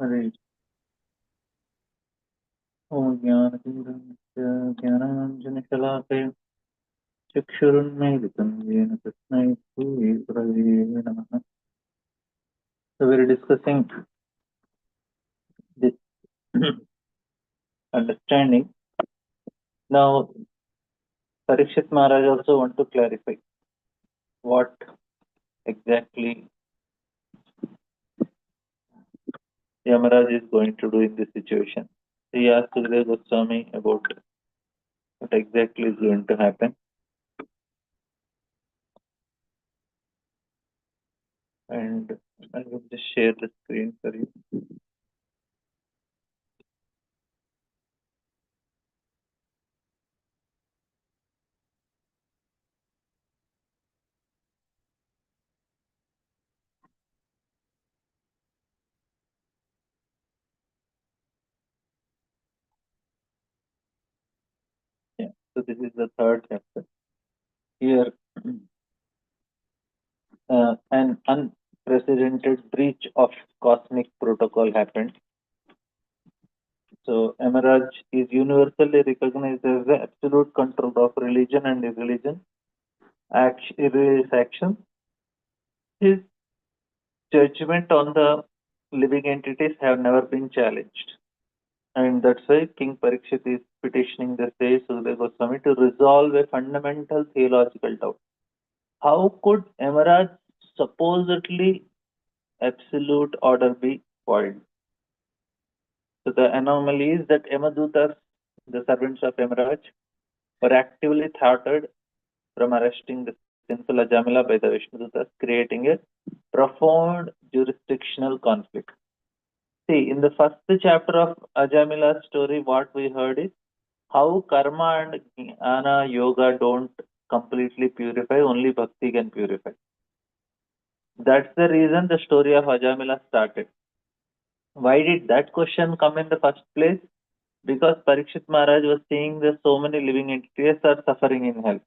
हरे ओम ज्ञानतिमिरस्य ज्ञानाञ्जनशलाकया चक्षुरुन्मीलितं येन तस्मै श्रीगुरवे नमः. So we're discussing this understanding. Now, Parikshit Maharaj also want to clarify what exactly Yamaraj is going to do in this situation. He asked Sukadeva Goswami about what exactly is going to happen, and I will just share the screen for you. Yeah. So this is the third chapter. Here, an unprecedented breach of cosmic protocol happened. So Emeraj is universally recognized as the absolute control of religion and irreligion, his actions. His judgment on the living entities have never been challenged. And that's why King Parikshit is petitioning the sage Sukadeva Goswami to resolve a fundamental theological doubt. How could Emeraj supposedly absolute order be void? So the anomaly is that Yamadutas, the servants of Yamaraj, were actively thwarted from arresting the sinful Ajamila by the Vishnudutas, creating a profound jurisdictional conflict. See, in the first chapter of Ajamila's story, what we heard is how karma and jnana yoga don't completely purify, only bhakti can purify. That's the reason the story of Ajamila started. Why did that question come in the first place? Because Parikshit Maharaj was seeing that so many living entities are suffering in hell.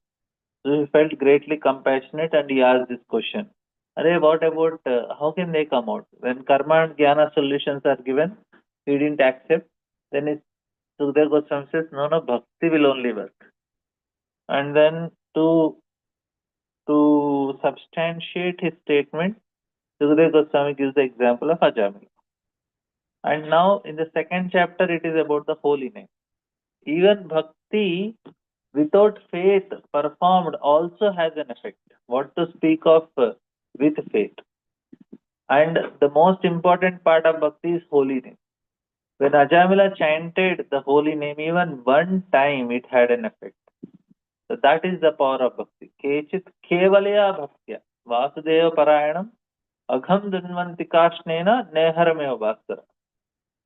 So he felt greatly compassionate and he asked this question. Arey, what about how can they come out? When karma and jnana solutions are given, he didn't accept. Then his Sukadeva Goswami says, no, no, bhakti will only work. And then to substantiate his statement, Sukadeva Goswami gives the example of Ajamila. And now in the second chapter, it is about the holy name. Even bhakti without faith performed also has an effect. What to speak of with faith? And the most important part of bhakti is holy name. When Ajamila chanted the holy name, even one time it had an effect. So that is the power of bhakti. Kechit kevalaya bhaktya vasudeva parayanam agham dunvanti kashnena neharameva bhaskara.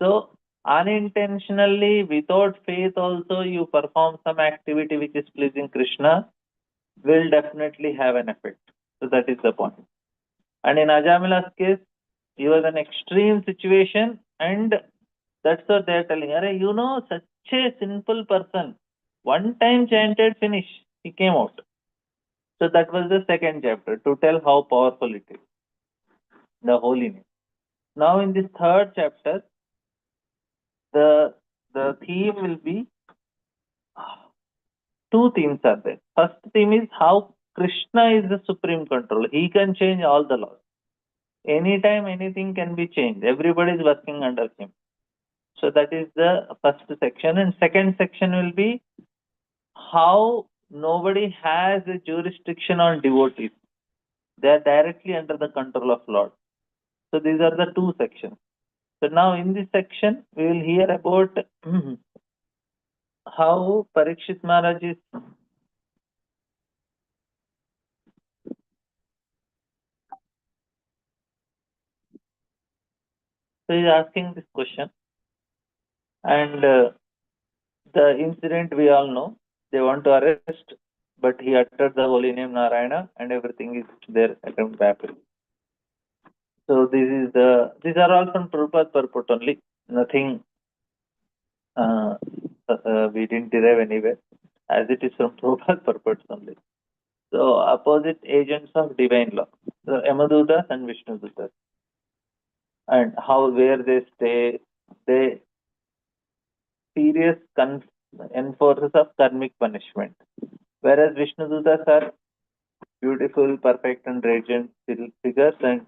So unintentionally, without faith also, you perform some activity which is pleasing Krishna, will definitely have an effect. So that is the point. And in Ajamila's case, he was an extreme situation, and that's what they're telling. Arey, such a simple person. One time chanted, finish. He came out. So that was the second chapter to tell how powerful it is, the holiness. Now in this third chapter, the the theme will be two themes are there. First theme is how Krishna is the supreme controller. He can change all the laws. Anytime anything can be changed. Everybody is working under him. So that is the first section. And second section will be how nobody has a jurisdiction on devotees. They are directly under the control of Lord. So these are the two sections. So now in this section, we will hear about how Parikshit Maharaj is so he's asking this question. And the incident we all know. They want to arrest, but he uttered the holy name Narayana, and everything is there attempt baffled. So these are all from Prabhupada purport only. Nothing we didn't derive anywhere, as it is from Prabhupada purports only. So opposite agents of divine law. So Yamadutas and Vishnudutas. and where they stay. They serious enforcers of karmic punishment. Whereas Vishnu Dutas are beautiful, perfect, and radiant figures, and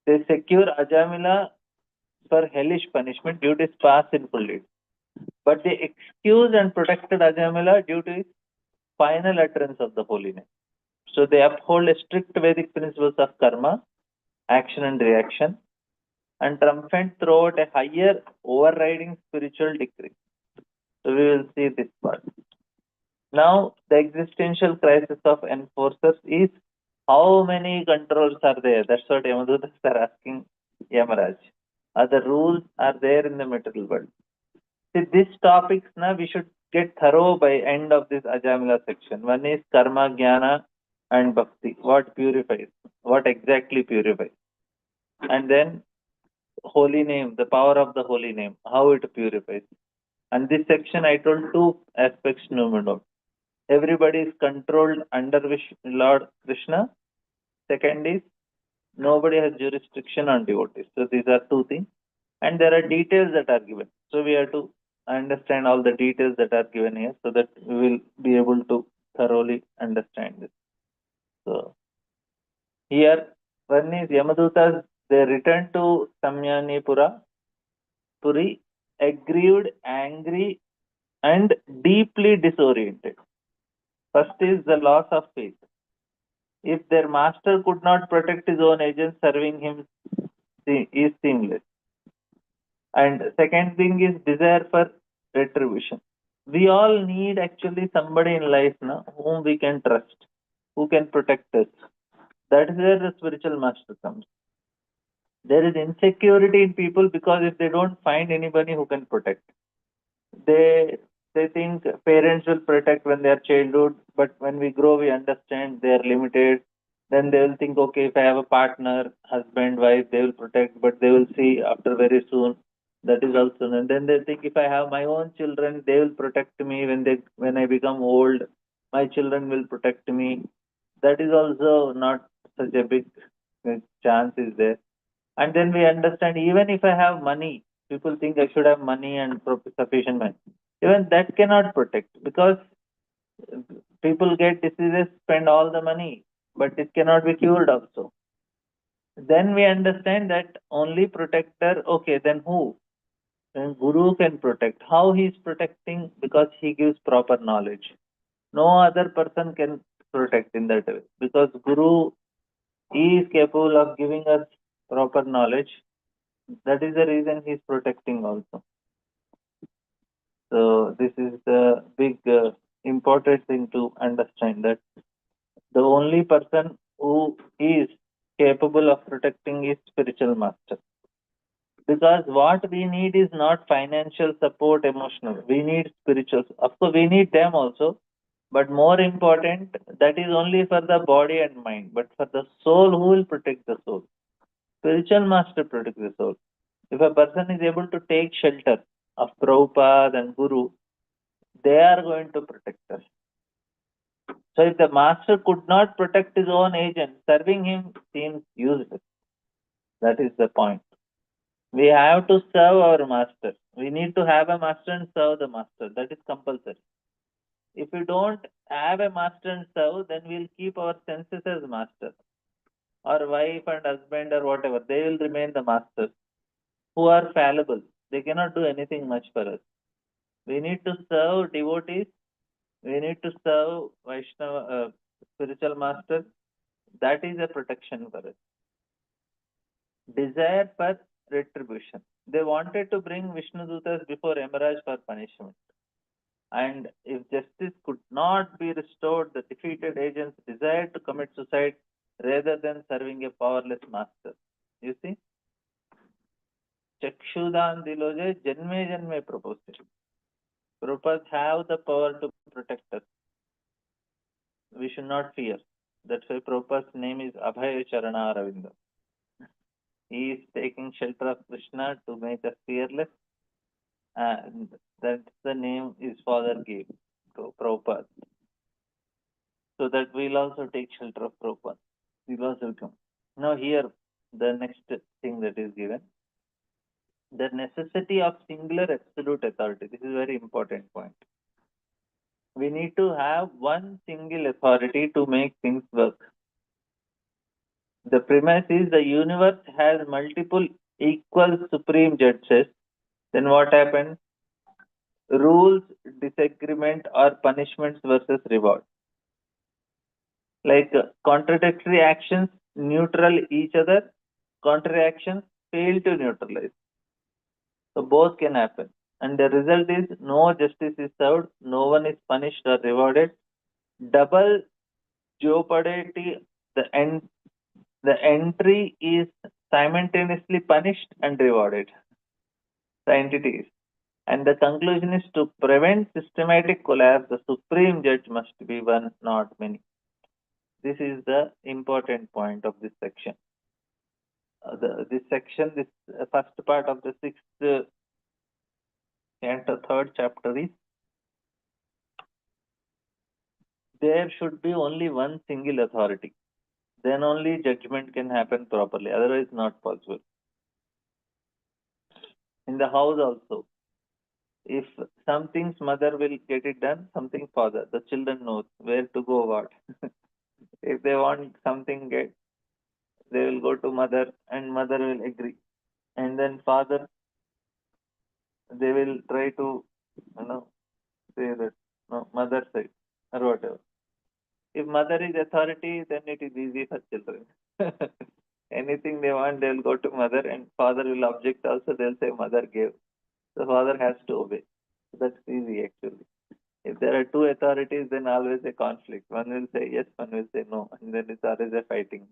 they secure Ajamila for hellish punishment due to his past sinful deeds. But they excused and protected Ajamila due to his final utterance of the holy name. So they uphold strict Vedic principles of karma, action and reaction, and triumphant throughout a higher overriding spiritual decree. So we will see this part. Now, the existential crisis of enforcers is how many controls are there? That's what Yamadutas are asking Yamaraj. Other rules are there in the material world. See, these topics now we should get thorough by end of this Ajamila section. One is karma, jnana, and bhakti. What purifies? What exactly purifies? And then holy name, the power of the holy name, how it purifies. And this section I told two aspects no doubt. Everybody is controlled under Lord Krishna. Second is nobody has jurisdiction on devotees. So these are two things. And there are details that are given. So we have to understand all the details that are given here so that we will be able to thoroughly understand this. So here one is Yamadutas, they return to Samyanipura, Puri, aggrieved, angry, and deeply disoriented. First is the loss of faith. If their master could not protect his own agents, serving him is seamless. And second thing is desire for retribution. We all need actually somebody in life whom we can trust, who can protect us. That is where the spiritual master comes. There is insecurity in people because if they don't find anybody who can protect, they they think parents will protect when they are childhood, but when we grow we understand they are limited. Then they will think, okay, if I have a partner, husband, wife, they will protect, but they will see after very soon that is also. And then they think, if I have my own children, they will protect me when I become old, my children will protect me. That is also not such a big chance is there. And then we understand, even if I have money, people think I should have money and sufficient money. Even that cannot protect because people get diseases, spend all the money, but it cannot be cured also. Then we understand that only protector, okay, then who? Then Guru can protect. How he is protecting? Because he gives proper knowledge. No other person can protect in that way because Guru is capable of giving us proper knowledge. That is the reason he is protecting also. So this is the big important thing to understand, that the only person who is capable of protecting is spiritual master. Because what we need is not financial support, emotional. We need spiritual. Of course, we need them also, but more important, that is only for the body and mind. But for the soul, who will protect the soul? Spiritual master protects the soul. If a person is able to take shelter of Prabhupada and Guru, they are going to protect us. So if the master could not protect his own agent, serving him seems useless. That is the point. We have to serve our master. We need to have a master and serve the master. That is compulsory. If we don't have a master and serve, then we'll keep our senses as master. Our wife and husband or whatever, they will remain the masters who are fallible. They cannot do anything much for us. We need to serve devotees. We need to serve Vaishnava, spiritual master. That is a protection for us. Desire for retribution. They wanted to bring Vishnu Dutas before Yamaraj for punishment. And if justice could not be restored, the defeated agents desired to commit suicide rather than serving a powerless master. You see? Chakshudan Diloje Janme Janme proposed it. Prabhupada have the power to protect us. We should not fear. That's why Prabhupada's name is Abhay Charana Aravinda. He is taking shelter of Krishna to make us fearless, and that's the name his father gave to Prabhupada. So that we'll also take shelter of Prabhupada. We'll also come. Now here, the next thing that is given, the necessity of singular absolute authority. This is a very important point. We need to have one single authority to make things work. The premise is the universe has multiple equal supreme judges. Then what happens? Rules, disagreement, or punishments versus reward. Like contradictory actions neutral each other, contrary actions fail to neutralize. So both can happen. And the result is no justice is served, no one is punished or rewarded. Double jeopardy, the entry is simultaneously punished and rewarded. The entities. And the conclusion is to prevent systematic collapse, the supreme judge must be one, not many. This is the important point of this section. This section, this first part of the sixth and the third chapter is there should be only one single authority. Then only judgment can happen properly. Otherwise, not possible. In the house also, if something's mother will get it done, something father. The children knows where to go, what. If they want something get, they will go to mother, and mother will agree. And then father, they will try to, say that no, mother side or whatever. If mother is authority, then it is easy for children. Anything they want, they'll go to mother, and father will object also. They'll say mother gave. The father has to obey. That's easy actually. If there are two authorities, then always a conflict. One will say yes, one will say no, and then it's always a fighting.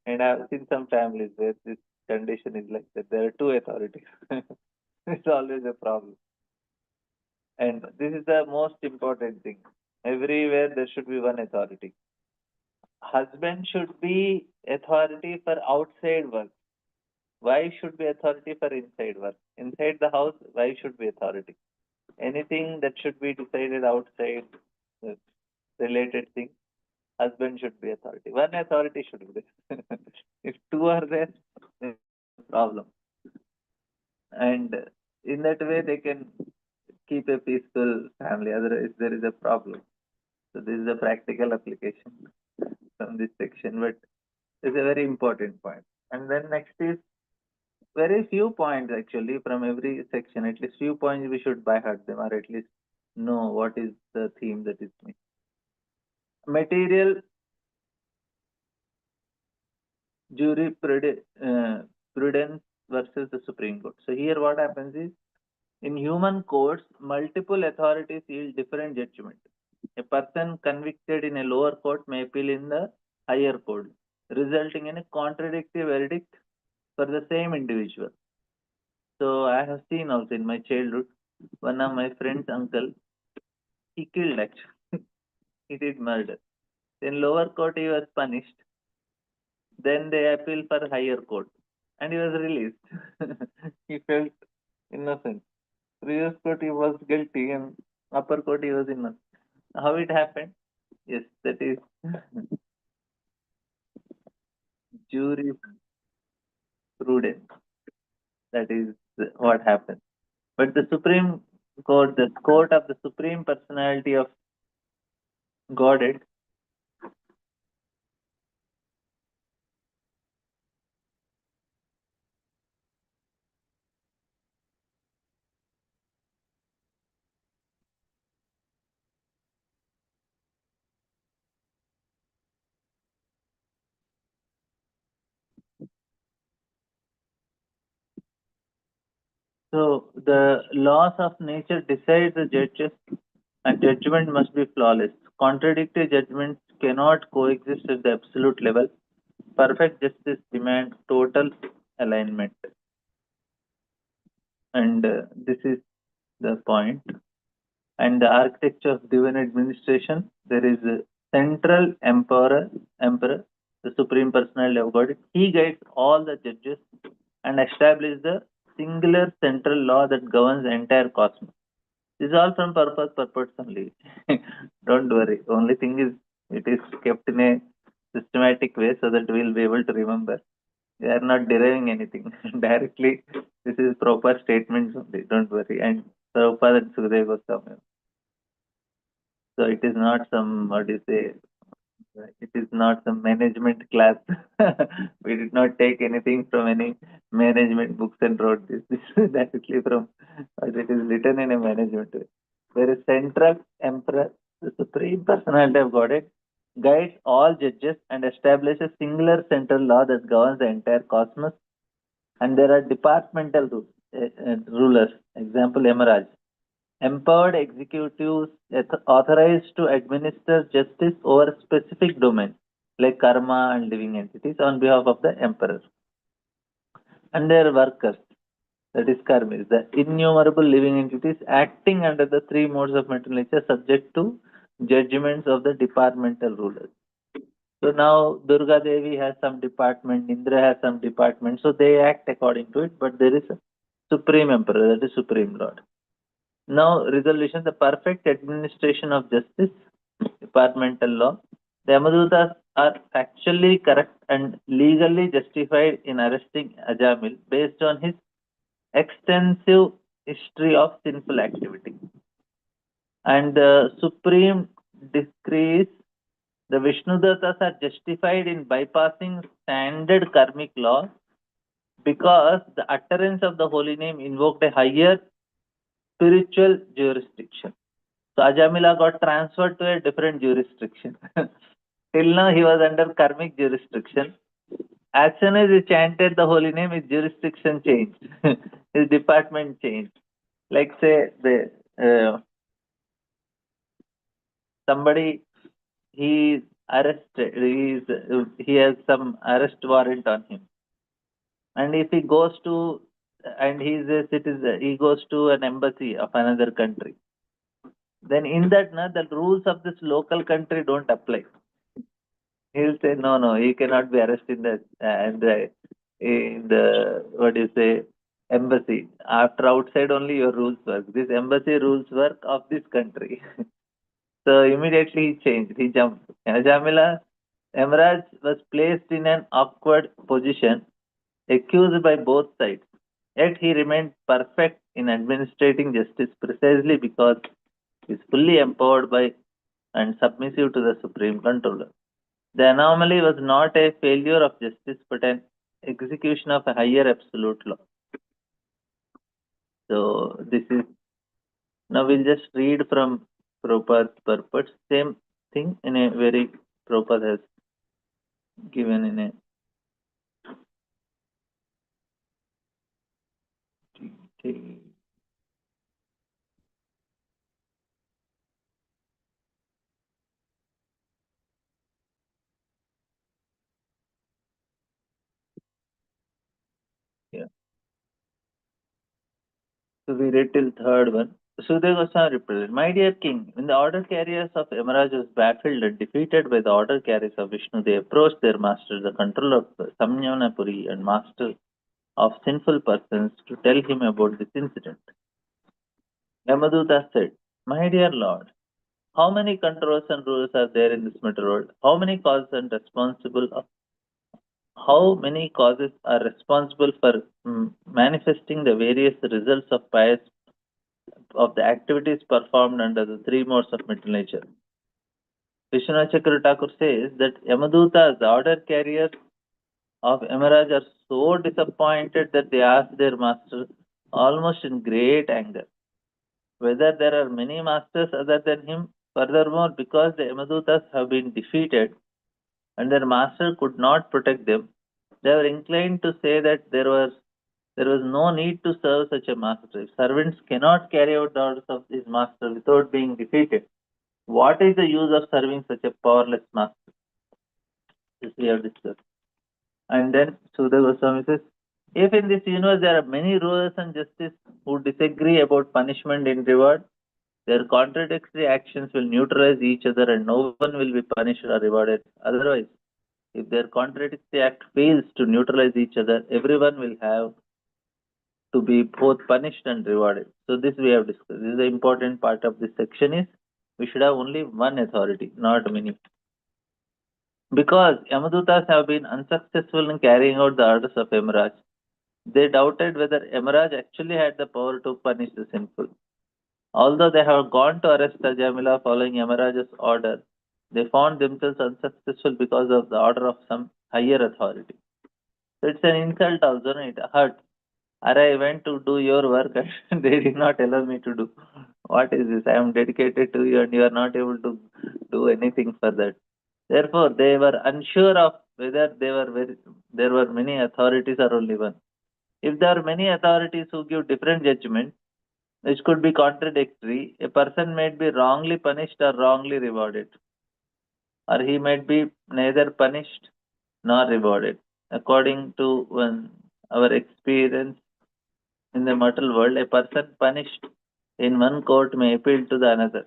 And I've seen some families where this condition is like that. There are two authorities. It's always a problem. And this is the most important thing. Everywhere there should be one authority. Husband should be authority for outside work. Wife should be authority for inside work. Inside the house, wife should be authority. Anything that should be decided outside uh, related thing, husband should be authority. One authority should be there. If two are there, there's a problem. And in that way, they can keep a peaceful family. Otherwise, there is a problem. So this is a practical application from this section, but it's a very important point. And then next is very few points actually from every section. At least few points we should by heart them, or at least know what is the theme that is missing. Material prudence versus the Supreme Court. So here what happens is in human courts, multiple authorities yield different judgment. A person convicted in a lower court may appeal in the higher court, resulting in a contradictory verdict for the same individual. So I have seen also in my childhood, one of my friend's uncle, he killed actually. He did murder. In lower court he was punished. Then they appealed for higher court and he was released. He felt innocent. Previous court he was guilty and upper court he was innocent. How it happened? Yes, that is jurisprudence. That is what happened. But the Supreme Court, the court of the Supreme Personality of Godhead, so the laws of nature decide the judges and judgment must be flawless. Contradictory judgments cannot coexist at the absolute level. Perfect justice demands total alignment. And this is the point. And the architecture of divine administration, there is a central emperor, the supreme personality of God. He guides all the judges and establishes the singular central law that governs the entire cosmos. This is all from purpose only. Don't worry. Only thing is, it is kept in a systematic way so that we'll be able to remember. They are not deriving anything directly. This is proper statements only. Don't worry. And Prabhupada and Sukadeva Goswami. So it is not some, what do you say, it is not some management class. We did not take anything from any management books and wrote this. This is directly from what it is written in a management way. Where a central emperor, the supreme personality of Godhead, guides all judges and establishes singular central law that governs the entire cosmos. And there are departmental rulers. Example, Emerald. Empowered executives authorized to administer justice over specific domains like karma and living entities on behalf of the emperor. And their workers, that is karmis, the innumerable living entities acting under the three modes of material nature subject to judgments of the departmental rulers. So now Durga Devi has some department, Indra has some department, so they act according to it, but there is a supreme emperor, that is supreme lord. Now, resolution, the perfect administration of justice, departmental law. The Yamadutas are factually correct and legally justified in arresting Ajamil based on his extensive history of sinful activity. And the supreme decrees, the Vishnudatas are justified in bypassing standard karmic law because the utterance of the holy name invoked a higher spiritual jurisdiction. So Ajamila got transferred to a different jurisdiction. Till now he was under karmic jurisdiction. As soon as he chanted the holy name, his jurisdiction changed. His department changed. Like say the somebody he is arrested, he has some arrest warrant on him, and if he goes to and he is a citizen, he goes to an embassy of another country. Then in that, the rules of this local country don't apply. He'll say, no, no, he cannot be arrested in the what do you say, embassy. After outside only your rules work. This embassy rules work of this country. So immediately he changed. He jumped. Jamila Emraj was placed in an awkward position, accused by both sides. Yet he remained perfect in administrating justice precisely because he is fully empowered by and submissive to the supreme controller. The anomaly was not a failure of justice, but an execution of a higher absolute law. So this is, now we'll just read from Prabhupada's purpose. Same thing in a very, Prabhupada has given in a detail. Yeah. So we read till third one. Sudhir Goswami replied, my dear king, when the order carriers of Yamaraj was baffled and defeated by the order carriers of Vishnu, they approached their master, the controller of Samyanapuri and master of sinful persons, to tell him about this incident. Yamaduta said, my dear lord, how many controls and rules are there in this material world? How many causes and responsible how many causes are responsible for manifesting the various results of pious of the activities performed under the three modes of material nature? Vishwanath Chakra Thakur says that Yamadutas, the order carriers of Yamaraj, are so disappointed that they ask their master almost in great anger whether there are many masters other than him. Furthermore, because the Yamadutas have been defeated and their master could not protect them, they were inclined to say that there was no need to serve such a master. If servants cannot carry out the orders of his master without being defeated, what is the use of serving such a powerless master? This we have discussed. And then Sudha Goswami says, if in this universe there are many rulers and justice who disagree about punishment and reward, their contradictory actions will neutralize each other and no one will be punished or rewarded. Otherwise, if their contradictory act fails to neutralize each other, everyone will have to be both punished and rewarded. So this we have discussed. This is the important part of this section is we should have only one authority, not many. Because Yamadutas have been unsuccessful in carrying out the orders of Yamaraj, they doubted whether Yamaraj actually had the power to punish the sinful. Although they have gone to arrest Ajamila following Yamaraj's order, they found themselves unsuccessful because of the order of some higher authority. So it's an insult also, no? It hurts. I went to do your work and they did not allow me to do. What is this? I am dedicated to you and you are not able to do anything for that. Therefore, they were unsure of whether there were many authorities or only one. If there are many authorities who give different judgments, which could be contradictory, a person might be wrongly punished or wrongly rewarded, or he might be neither punished nor rewarded. According to our experience in the mortal world, a person punished in one court may appeal to the another.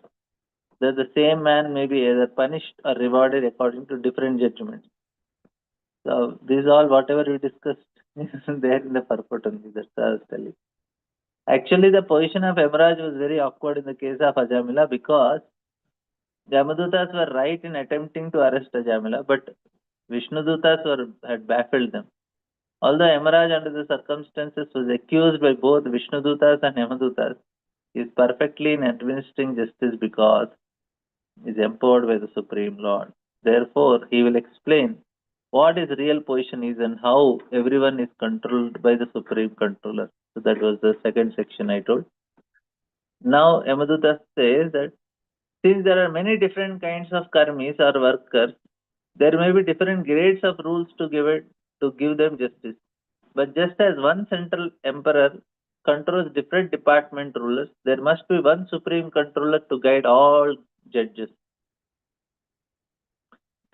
That the same man may be either punished or rewarded according to different judgments. So these all whatever we discussed is there in the purport only. That's what I was telling. Actually, the position of Emeraj was very awkward in the case of Ajamila because Yamadutas were right in attempting to arrest Ajamila, but Vishnudutas had baffled them. Although Emeraj, under the circumstances, was accused by both Vishnudutas and Yamadutas, he is perfectly in administering justice because he is empowered by the Supreme Lord. Therefore, he will explain what his real position is and how everyone is controlled by the Supreme Controller. So that was the second section I told. Now, Yamadutas says that since there are many different kinds of karmis or workers, there may be different grades of rules to give them justice. But just as one central emperor controls different department rulers, there must be one supreme controller to guide all judges.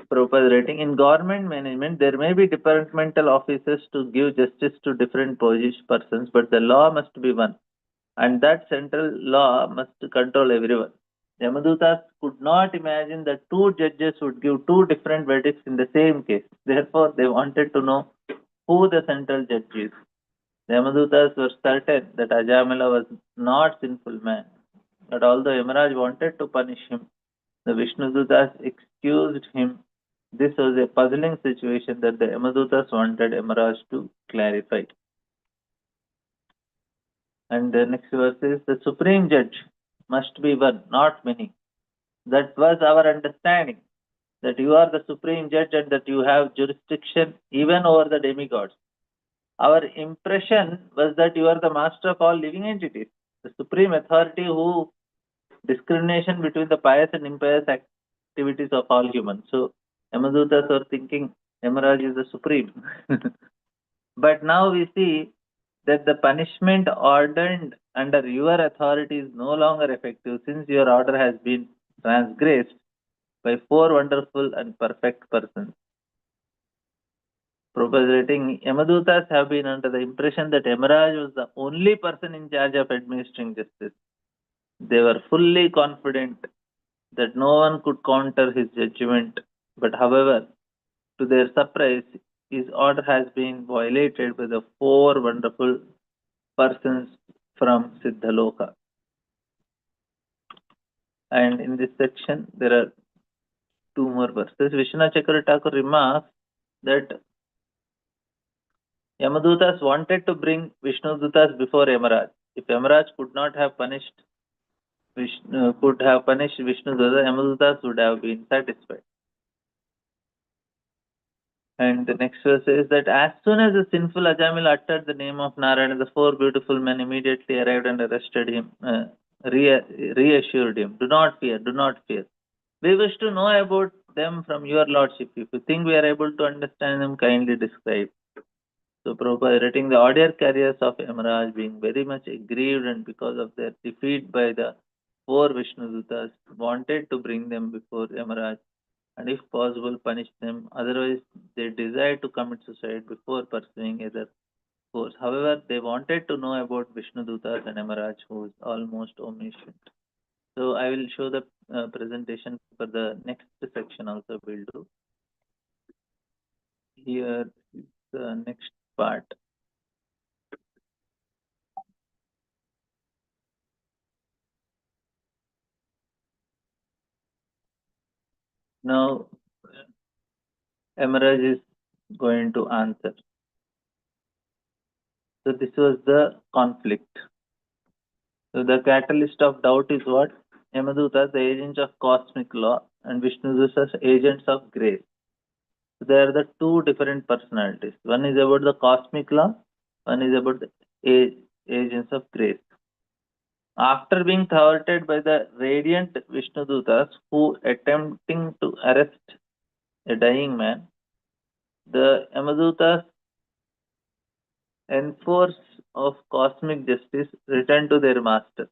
Proper rating in government management, there may be departmental officers to give justice to different persons, but the law must be one, and that central law must control everyone. Yamadutas could not imagine that two judges would give two different verdicts in the same case. Therefore, they wanted to know who the central judge is. The Yamadutas were certain that Ajamila was not sinful man, but although Yamaraj wanted to punish him, the Vishnudutas excused him. This was a puzzling situation that the Yamadutas wanted Yamaraj to clarify. And the next verse is the supreme judge must be one, not many. That was our understanding, that you are the supreme judge and that you have jurisdiction even over the demigods. Our impression was that you are the master of all living entities, the supreme authority who discrimination between the pious and impious activities of all humans. So Yamadutas were thinking Yamaraj is the supreme. But now we see that the punishment ordered under your authority is no longer effective since your order has been transgressed by four wonderful and perfect persons. Propagating Yamadutas have been under the impression that Yamaraj was the only person in charge of administering justice. They were fully confident that no one could counter his judgment, but however, to their surprise, his order has been violated by the four wonderful persons from Siddhaloka. And in this section, there are two more verses. Vishnu Chakra Thakur remarks that Yamadutas wanted to bring Vishnudutas before Yamaraj. If Yamaraj could not have punished Vishnudutas, Yamadutas would have been satisfied. And the next verse says that as soon as the sinful Ajamil uttered the name of Narayana, the four beautiful men immediately arrived and arrested him, reassured him, do not fear, do not fear. We wish to know about them from your lordship. If you think we are able to understand them, kindly describe. So Prabhupada writing the order carriers of Yamaraj being very much aggrieved and because of their defeat by the four Vishnudutas wanted to bring them before Yamaraj and if possible punish them. Otherwise, they desired to commit suicide before pursuing other course. However, they wanted to know about Vishnudutas and Yamaraj who is almost omniscient. So I will show the presentation for the next section also we'll do. Here is the next part. Now, Emerald is going to answer. So this was the conflict. So the catalyst of doubt is what? Yamadutas, the agents of cosmic law, and Vishnudutas, agents of grace. So they are the two different personalities. One is about the cosmic law, one is about the agents of grace. After being thwarted by the radiant Vishnudutas who attempting to arrest a dying man, the Yamadutas enforce of cosmic justice return to their master,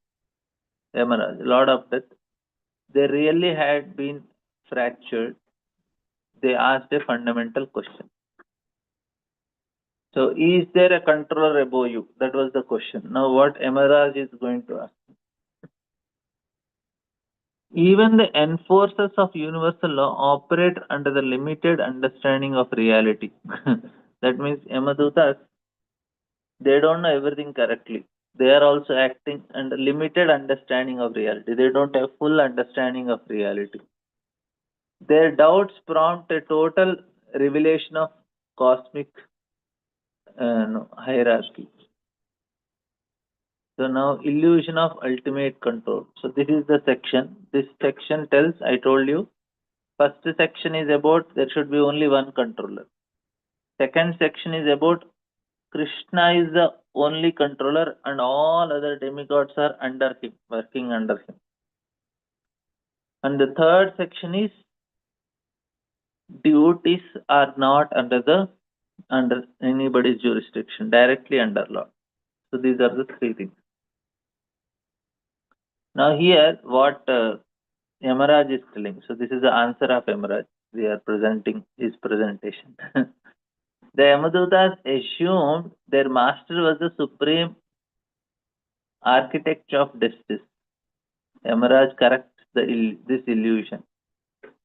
Yamaraj, Lord of Death. They really had been fractured. They asked a fundamental question. So, is there a controller above you? That was the question. Now, what Yamaraj is going to ask. Even the enforcers of universal law operate under the limited understanding of reality. That means Yamadutas, they don't know everything correctly. They are also acting under limited understanding of reality. They don't have full understanding of reality. Their doubts prompt a total revelation of cosmic hierarchy. So now illusion of ultimate control. So this is the section. This section tells, I told you, first section is about there should be only one controller. Second section is about Krishna is the only controller and all other demigods are under him, working under him. And the third section is duties are not under anybody's jurisdiction, directly under law. So these are the three things. Now here what Yamaraj is telling. So this is the answer of Yamaraj. We are presenting his presentation. The Yamadutas assumed their master was the supreme architect of justice. Yamaraj corrects this illusion.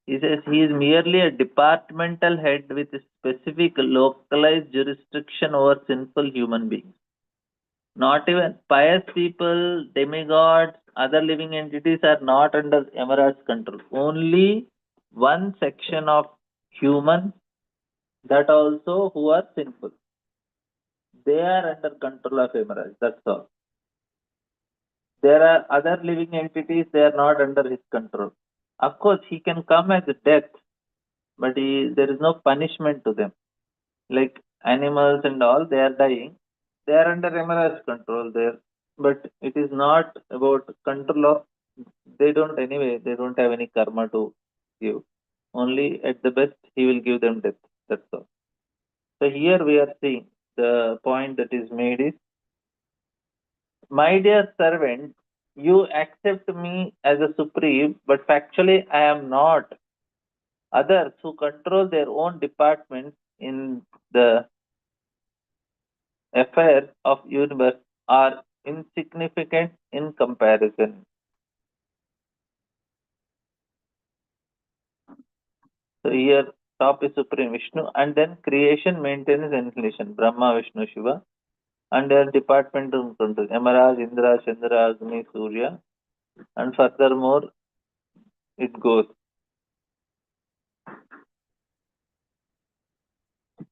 He says he is merely a departmental head with a specific localized jurisdiction over sinful human beings. Not even pious people, demigods, other living entities are not under Yamaraj's control. Only one section of humans, that also who are sinful. They are under control of Yamaraj. That's all. There are other living entities, they are not under his control. Of course, he can come as a death, but there is no punishment to them. Like animals and all, they are dying. They are under Yamaraj's control there. But it is not about control of, they don't have any karma to give. Only at the best, he will give them death. That's all. So here we are seeing the point that is made is, my dear servant, you accept me as a supreme, but factually I am not. Others who control their own departments in the affairs of universe are insignificant in comparison. So here top is Supreme Vishnu and then creation, maintenance, and annihilation. Brahma, Vishnu, Shiva. And their department control. Yamaraj, Indra, Chandra, Agni, Surya. And furthermore, it goes.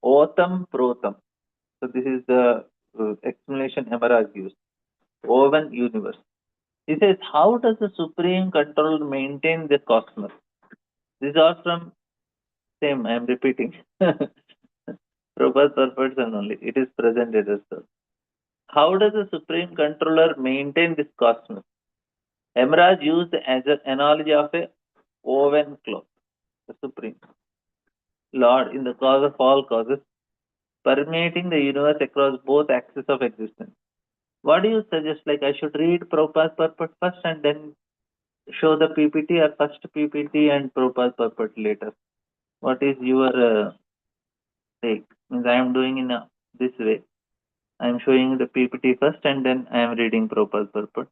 Otam Protam. So this is the explanation Yamaraj gives. Woven universe. He says, how does the supreme controller maintain the cosmos? These are from same, I am repeating. Prabhupada purports and only. It is presented as so. How does the supreme controller maintain this cosmos? Emerald used as an analogy of a woven cloth. The supreme Lord in the cause of all causes, permeating the universe across both axes of existence. What do you suggest? Like I should read Prabhupada's purport first and then show the PPT, or first PPT and Prabhupada's purport later? What is your take? Means I am doing in this way. I am showing the PPT first and then I am reading Prabhupada's purport.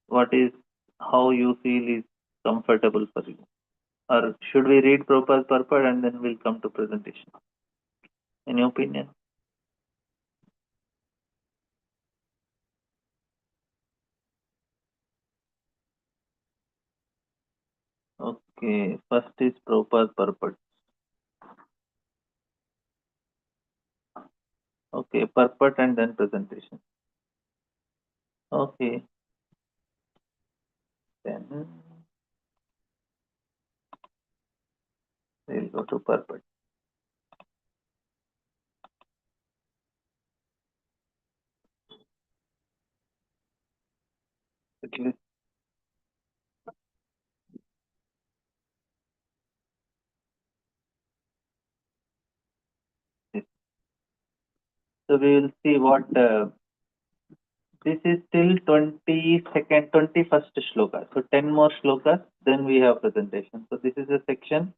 What is how you feel is comfortable for you? Or should we read Prabhupada's purport and then we'll come to presentation? Any opinion? Okay, first is Prabhupada's purport. Okay, purport and then presentation. Okay, then we'll go to purport. At least this. So we will see what this is till 22nd, 21st shloka. So 10 more shlokas, then we have presentation. So this is a section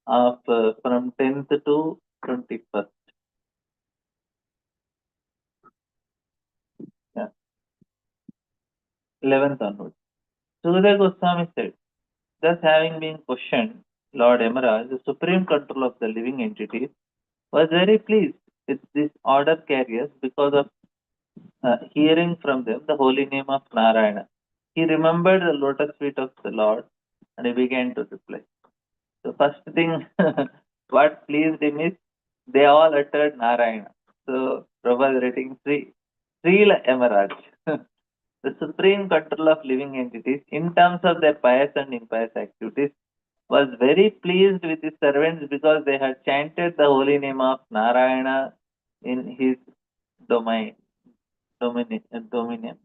of from 10th to 21st. Yeah, 11th onwards. Sukadeva Goswami said, thus having been questioned, Lord Emerald, the supreme control of the living entities, was very pleased with these order carriers because of hearing from them the holy name of Narayana. He remembered the lotus feet of the Lord and he began to reply. So first thing what pleased him is they all uttered Narayana. So Prabhupada rating Srila Emerald. The supreme control of living entities in terms of their pious and impious activities was very pleased with his servants because they had chanted the holy name of Narayana in his domain, dominion.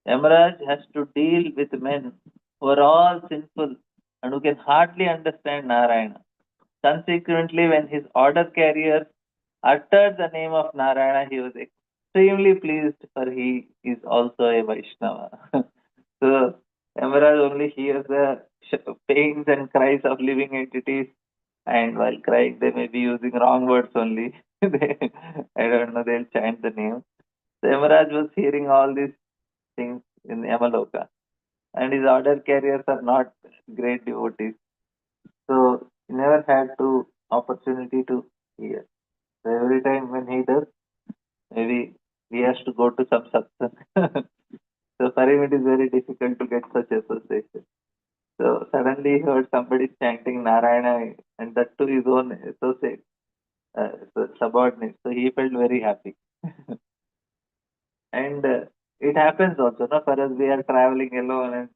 Yamaraj has to deal with men who are all sinful and who can hardly understand Narayana. Consequently, when his order carriers uttered the name of Narayana, he was extremely pleased, for he is also a Vaishnava. So, Yamaraj only hears the pains and cries of living entities, and while crying, they may be using wrong words only. I don't know, they'll chant the name. So, Yamaraj was hearing all these things in Yamaloka, and his order carriers are not great devotees. So, he never had to opportunity to hear. So, every time when he does, maybe he has to go to some satsang. So, for him, it is very difficult to get such association. So suddenly he heard somebody chanting Narayana and that to his own associate, subordinate. So he felt very happy. And it happens also, no? For us, we are traveling alone and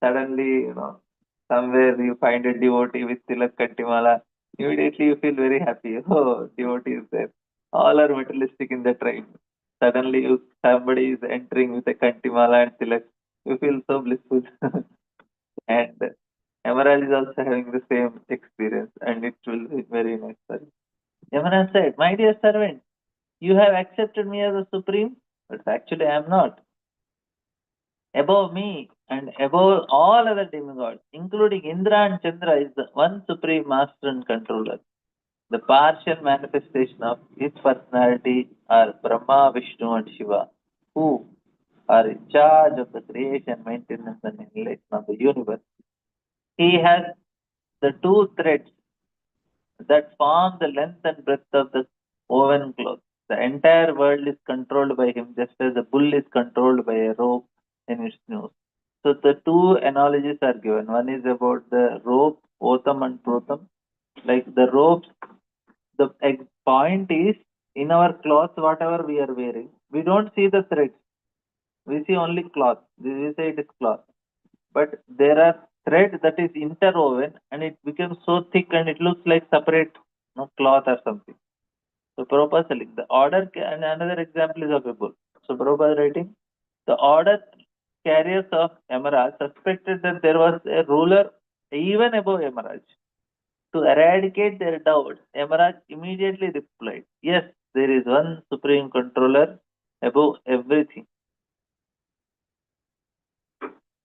suddenly, somewhere you find a devotee with Tilak Kantimala. Immediately you feel very happy. Oh, devotee is there. All are materialistic in the train. Suddenly somebody is entering with a Kantimala and Tilak. You feel so blissful. And Emerald is also having the same experience, and it will be very nice for you. Emerald said, my dear servant, you have accepted me as a supreme, but actually I am not. Above me and above all other demigods, including Indra and Chandra, is the one supreme master and controller. The partial manifestation of his personality are Brahma, Vishnu, and Shiva, who are in charge of the creation, maintenance, and annihilation of the universe. He has the two threads that form the length and breadth of the woven cloth. The entire world is controlled by him, just as a bull is controlled by a rope in its noose. So the two analogies are given. One is about the rope, Otam and Protam. Like the ropes, the point is in our cloth, whatever we are wearing, we don't see the threads. We see only cloth. We say it is cloth. But there are threads that is interwoven and it becomes so thick and it looks like separate cloth or something. So Prabhupada telling the order and another example is of a bull. So Prabhupada writing the order carriers of Emerald suspected that there was a ruler even above Emerald. To eradicate their doubts, Emerald immediately replied, yes, there is one supreme controller above everything.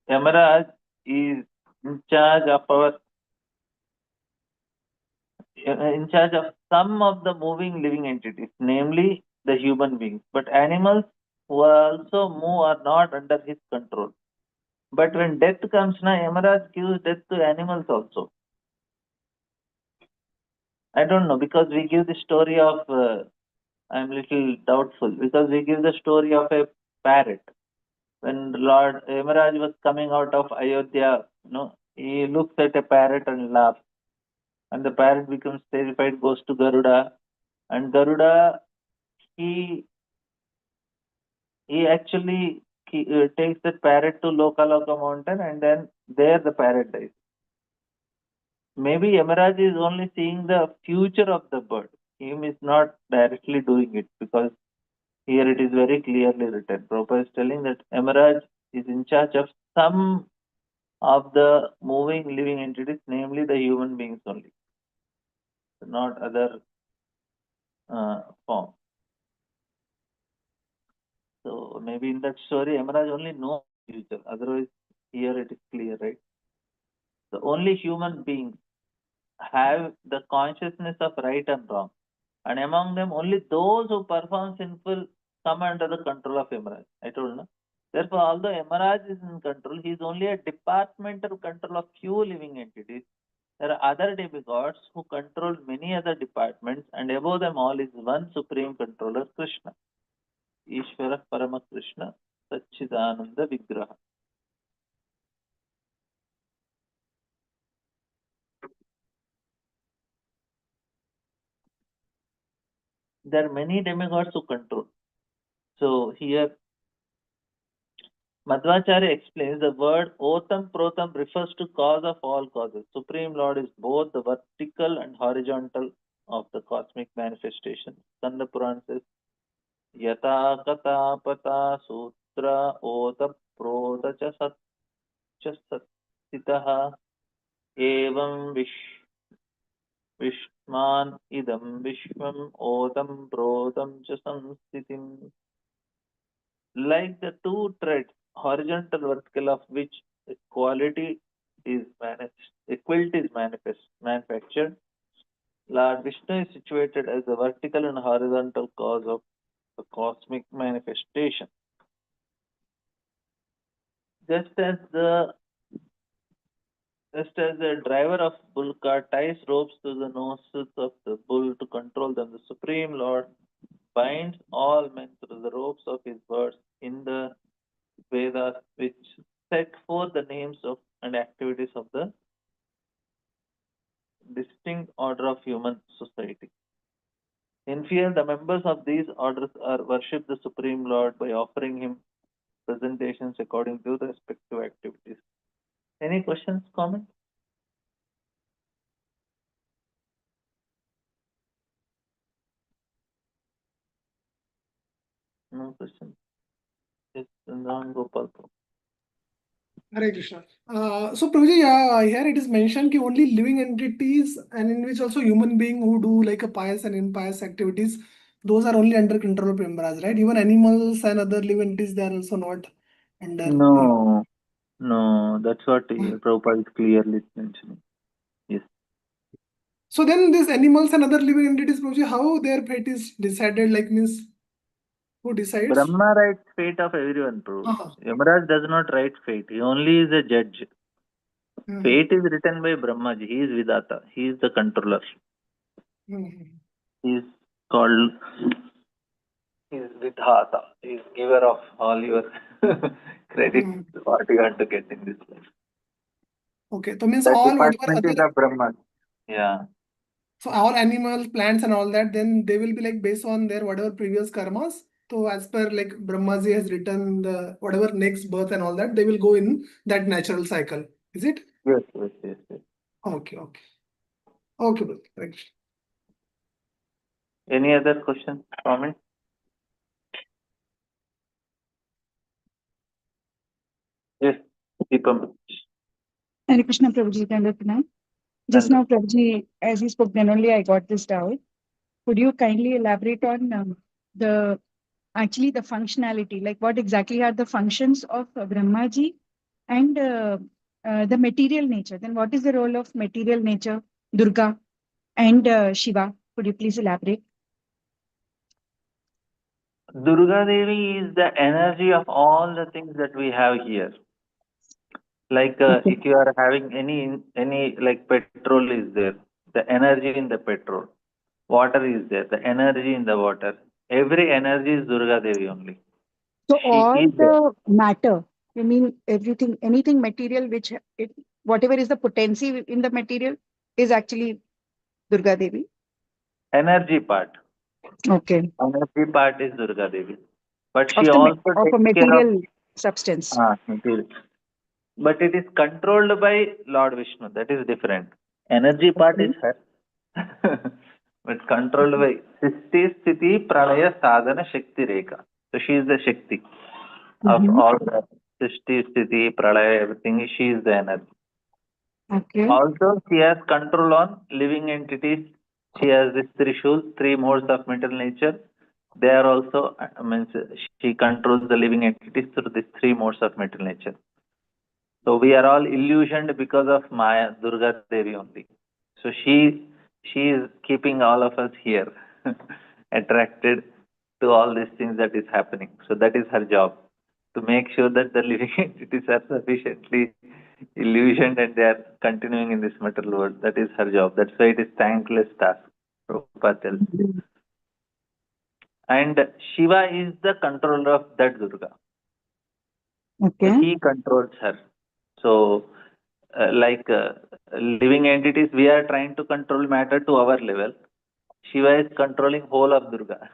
Emerald is in charge of our in charge of some of the moving living entities, namely the human beings. But animals who also move are not under his control. But when death comes, na Yamaraj gives death to animals also. I don't know because we give the story of. I'm little doubtful because we give the story of a parrot. When Lord Yamaraj was coming out of Ayodhya, he looks at a parrot and laughs, and the parrot becomes terrified, goes to Garuda, and Garuda he actually takes the parrot to Lokaloka mountain, and then there the parrot dies. Maybe Yamaraj is only seeing the future of the bird. Him is not directly doing it, because here it is very clearly written. Prabhupada is telling that Yamaraj is in charge of some of the moving living entities, namely the human beings only, not other forms. So maybe in that story, Yamaraj only knows the future. Otherwise, here it is clear, right? The only human beings have the consciousness of right and wrong, and among them, only those who perform sinful come under the control of Yamaraj. I told you. Therefore, although Yamaraj is in control, he is only a departmental control of few living entities. There are other demigods who control many other departments, and above them all is one supreme controller, Krishna. Ishvara Parama Krishna Satchidananda Vigraha. There are many demigods who control. So here Madhvacharya explains the word Otam Protam refers to cause of all causes. Supreme Lord is both the vertical and horizontal of the cosmic manifestation. Skanda Puran says, Yata Kata Pata Sutra Ota Prota Cha Sat Cha Sattitaha Evam Vishman Idam Vishwam Otam Protam Cha Samstitim. Like the two threads, horizontal vertical, of which equality is manufactured, Lord Vishnu is situated as the vertical and horizontal cause of the cosmic manifestation. Just as the driver of bull cart ties ropes to the noses of the bull to control them, the Supreme Lord binds all men through the ropes of his words in the Vedas, which set forth the names of and activities of the distinct order of human society. In fear, the members of these orders are worship the Supreme Lord by offering him presentations according to the respective activities. Any questions, comments? No questions. Yes, Gopal. Hare Krishna. So Prabhuji, here it is mentioned that only living entities, and in which also human being who do like a pious and impious activities, those are only under control of Yamraj, right? Even animals and other living entities, they are also not under. No, that's what Prabhupada is clearly mentioning. Yes. So then these animals and other living entities, Prabhuji, how their fate is decided, like means who decides? Brahma writes fate of everyone, Prabhu. Yamaraj does not write fate. He only is a judge. Fate is written by Brahmaji. He is Vidata. He is the controller. He is called, he is Vidhata. He is giver of all your credit, what you want to get in this life. Okay, so means That all whatever department is other. of Brahma. Yeah. So all animals, plants and all that, then they will be like based on their whatever previous karmas. So as per like Brahmaji has written the whatever next birth and all that, they will go in that natural cycle. Is it? Yes, yes, yes, yes. Okay, okay. Okay, good. Thanks. Any other question, comment? Yes, Deepam. Hare Krishna, Prabhuji, Dandathana. Just now, Prabhuji, as you spoke, then only I got this doubt. Could you kindly elaborate on the functionality, like what exactly are the functions of Brahmaji and the material nature? Then what is the role of material nature, Durga and Shiva? Could you please elaborate? Durga Devi is the energy of all the things that we have here. Like if you are having any like petrol is there, the energy in the petrol. Water is there, the energy in the water. Every energy is Durga Devi only. So She all is there. the matter, you mean everything, anything material, whatever is the potency in the material is actually Durga Devi? Energy part. Okay. Energy part is Durga Devi. But Of she also of a takes care of material substance. material. But it is controlled by Lord Vishnu. That is different. Energy part is Okay. her. But controlled by Sisti Sthiti Pralaya Sadhana Shakti Rekha. So she is the Shakti of Mm-hmm. all the Sisti Sthiti Pralaya, everything. She is the energy. Okay. Also, she has control on living entities. She has this Trishul, three modes of material nature. They are also, means she controls the living entities through these three modes of material nature. So we are all illusioned because of Maya, Durga Devi only. So she is keeping all of us here, attracted to all these things that is happening. So that is her job, to make sure that the living entities are sufficiently illusioned and they are continuing in this material world. That is her job. That's why it is thankless task. Prabhupada tells this. Mhm. And Shiva is the controller of that Durga. So Okay. he controls her. So, like living entities, we are trying to control matter to our level. Shiva is controlling whole of Durga.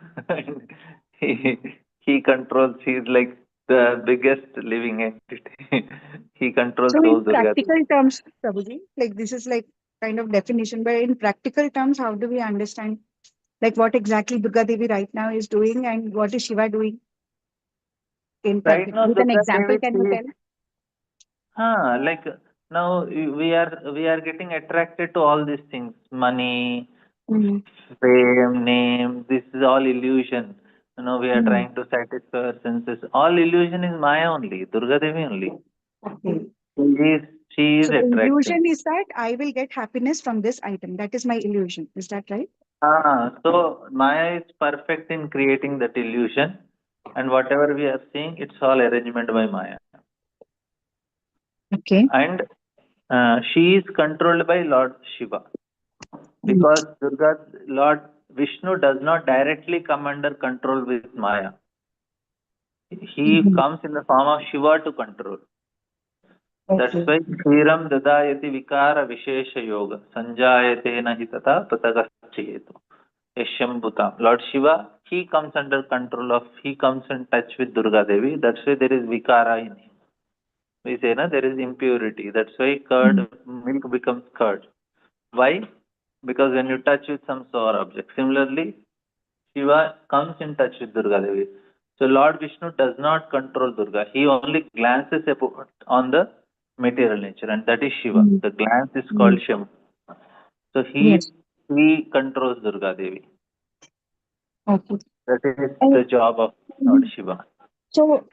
he, he controls, he is like the biggest living entity. He controls So whole in Durga. practical terms, Prabhuji, like this is like kind of definition, but in practical terms, how do we understand like what exactly Durga Devi right now is doing and what is Shiva doing in Right practical? now, With an Durga example, Devi, can she you is, tell? like now we are getting attracted to all these things, money, Mm. fame, name. This is all illusion. We are Mm. trying to satisfy our senses. All illusion is Maya only, Durga Devi only. Okay. She is, she is So the attracting. illusion is that I will get happiness from this item. That is my illusion. Is that right? So Maya is perfect in creating that illusion, and whatever we are seeing, it's all arrangement by Maya. Okay. And she is controlled by Lord Shiva, because Durga, Lord Vishnu does not directly come under control with Maya. He Mhm. comes in the form of Shiva to control. That's Okay. why Kshiram Dadayati Vikara Vishesha Yoga Sanjayate Nahi Tata Patagachetu Yashyambhutam. Lord Shiva, he comes under control of, he comes in touch with Durga Devi. That's why there is Vikara in him. We say, na, there is impurity. That's why Mm. milk becomes curd. Why? Because when you touch with some sour object. Similarly, Shiva comes in touch with Durga Devi. So Lord Vishnu does not control Durga. He only glances on the material nature, and that is Shiva. Mm. The glance is called Mm. Shiva. So Yes. he controls Durga Devi. Okay. That is And the job of Lord mhm. Shiva. So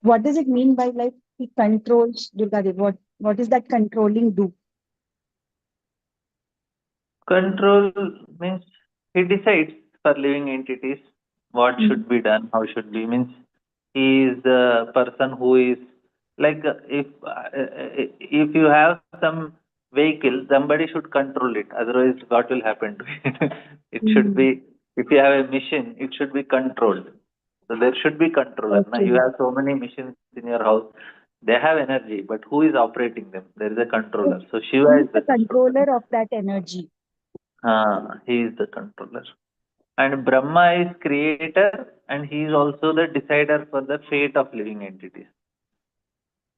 what does it mean by like he controls Durga Devi? What is that controlling do? Control means he decides for living entities what Mm. should be done, how should be. Means he is the person who is like, if you have some vehicle, somebody should control it. Otherwise, what will happen to it? It should Mm. be, if you have a machine, it should be controlled. So there should be controller. Now you Okay. have so many machines in your house. They have energy, but who is operating them? There is a So controller. So he Shiva is is the the controller. controller of that energy. He is the controller. And Brahma is creator, and he is also the decider for the fate of living entities.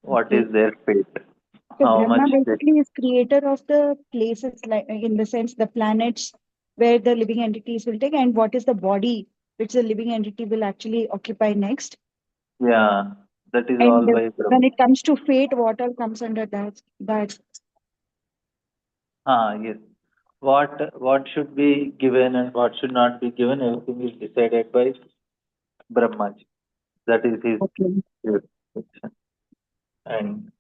What Okay. is their fate? So How much Brahma they. basically is creator of the places, like in the sense the planets where the living entities will take, and what is the body which the living entity will actually occupy next. Yeah, that is all And by Brahma. when it comes to fate, what all comes under that? That Yes. What should be given and what should not be given, everything is decided by Brahmaji. That is his okay. jurisdiction. And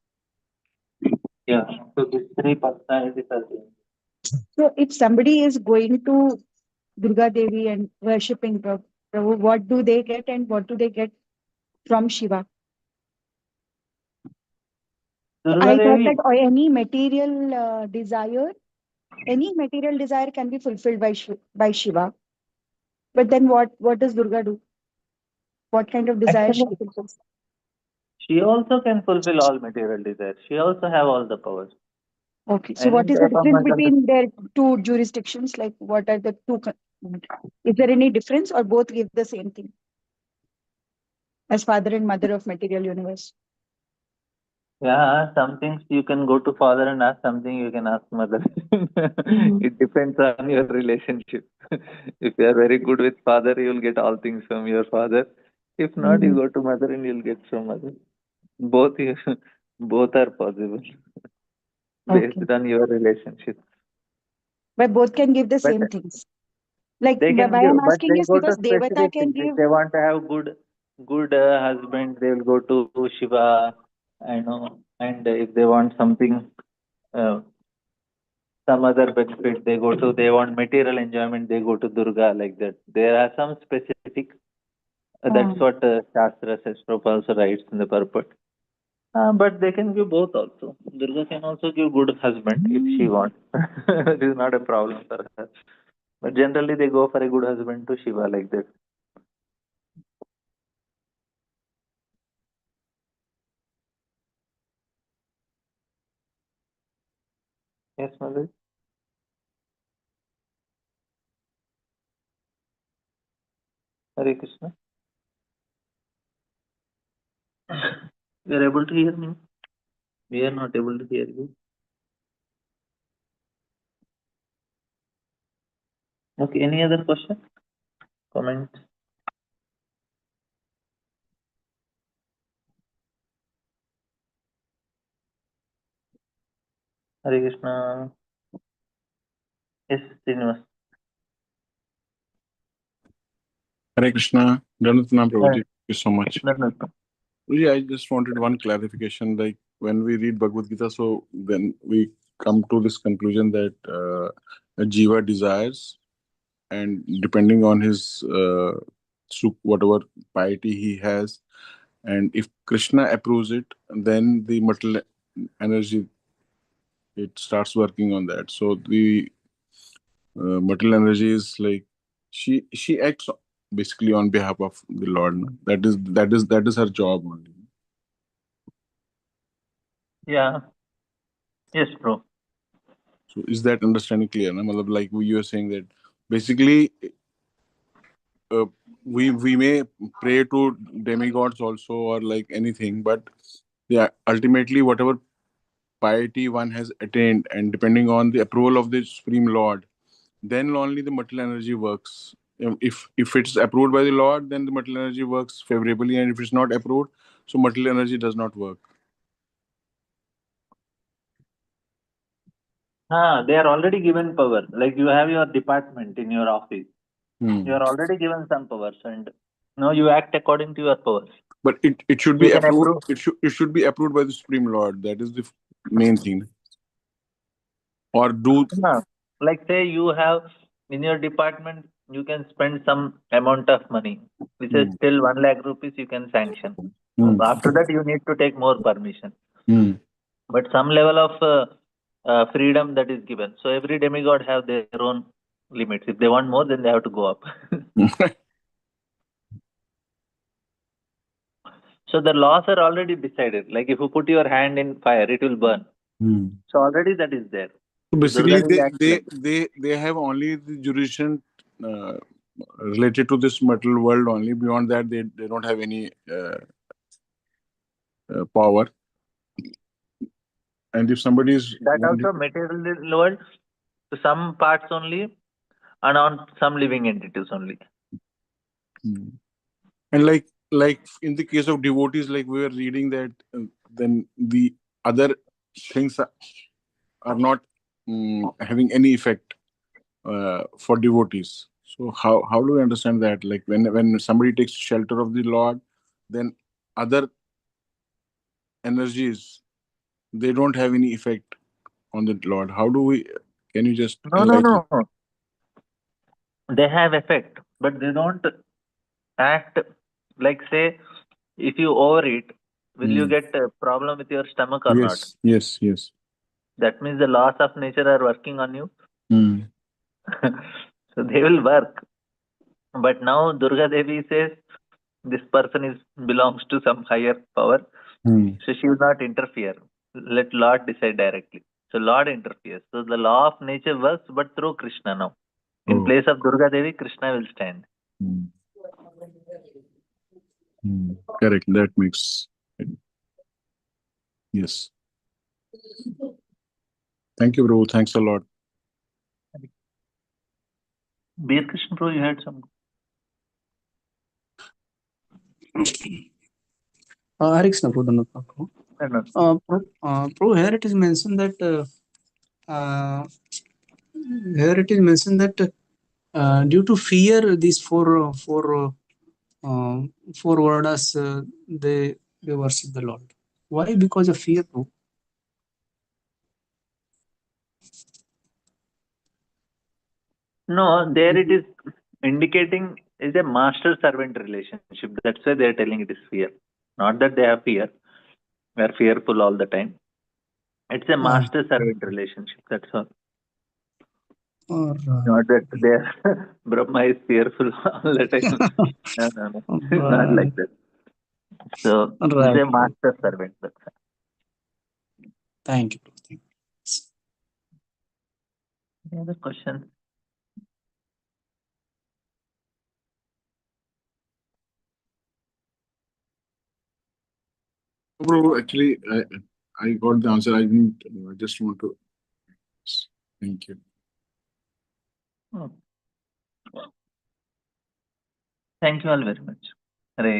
yeah, so these three personalities are there. So if somebody is going to Durga Devi and worshipping Prabhu, what do they get and what do they get from Shiva? So Durga I thought Devi, that any material any material desire can be fulfilled by Shiva. But then what does Durga do? What kind of desire she actually, fulfills? she also can fulfill all material desires. She also have all the powers. Okay. So Any what is the type of difference mental. between their two jurisdictions? Like what are the two? Is there any difference or both give the same thing as father and mother of material universe? Yeah, some things you can go to father and ask, something you can ask mother. It depends on your relationship. If you are very good with father, you will get all things from your father. If not, you go to mother and you'll get from mother. Both you, both are possible Okay. based on your relationship. But both can give the But same things. Like they can why give, I'm but asking they'll is go to because Devata specific can things. If give. they want to have good husband, they'll go to Shiva. I know. And if they want something, uh, some other benefit, they want material enjoyment, they go to Durga, like that. There are some specific. That's what Shastra says. Prabhupada also writes in the purport. But they can give both also. Durga can also give good husband if she wants. It is not a problem for her. But generally, they go for a good husband to Shiva, like that. Yes, Madhu. Hare Krishna. You are able to hear me? We are not able to hear you. Okay, any other question? Comment? Hare Krishna. Yes, Srinivas. Hare Krishna. Dhanutana Prabhuji, Yeah. thank you so much. No, no. Prabhuji, I just wanted one clarification. Like when we read Bhagavad Gita, so then we come to this conclusion that a jiva desires, and depending on his whatever piety he has, and if Krishna approves it, then the material energy, it starts working on that. So the material energy is like she acts basically on behalf of the Lord. No? That is her job only. Yeah. Yes, bro. So is that understanding clear? No? Matlab, like you were saying that basically uh, we may pray to demigods also or like anything, but yeah, ultimately whatever piety one has attained, and depending on the approval of the Supreme Lord, then only the material energy works. If it's approved by the Lord, then the material energy works favorably, and if it's not approved, so material energy does not work. They are already given power. Like you have your department in your office. You are already given some powers, and now you act according to your powers. But it should You be can approved. approve. It should be approved by the Supreme Lord. That is the main thing. Or do Like say you have in your department, you can spend some amount of money, which is Hmm. still 1 lakh rupees you can sanction. Hmm. After that, you need to take more permission. Hmm. But some level of freedom that is given. So every demigod have their own limits. If they want more, then they have to go up. So the laws are already decided. Like if you put your hand in fire, it will burn. Hmm. So already that is there. So So Durga basically, Devi acts they like that. they they have only the jurisdiction uh, related to this material world only. Beyond that, they don't have any power. And if somebody is That wanting, also material world to some parts only and on some living entities only. Hmm. And like in the case of devotees, like we were reading that, then the other things are not having any effect for devotees. So how do we understand that? Like when somebody takes shelter of the Lord, then other energies, they don't have any effect on the Lord. How do we? Can you just No, no, enlighten? no. They have effect, but they don't act like say if you overeat, will you Hmm. get a problem with your stomach or not? Yes, yes, yes. That means the laws of nature are working on you. Hmm. So they will work. But now Durga Devi says this person is belongs to some higher power. Hmm. So she will not interfere. Let Lord decide directly. So Lord interferes. So the law of nature works, but through Krishna now. In Oh. place of Durga Devi, Krishna will stand. Hmm. Correct. That makes yes. Thank you, bro. Thanks a lot. Bir Krishna Prabhu, you had some. Hare Krishna, Prabhu. No, no. Prabhu, here it is mentioned that due to fear, these four wordas they worship the Lord. Why? Because of fear, Prabhu. No, there it is indicating is a master-servant relationship. That's why they are telling it is fear. Not that they have fear. We are fearful all the time. It's a master-servant relationship. That's all. Or, Not that they are Brahma is fearful all the time. No. It's not like that. So it's Right. a master-servant. That's all. Thank you. Thank you. Any other questions? Bro, actually, I got the answer. I didn't. I just want to. Thank you. Thank you all very much.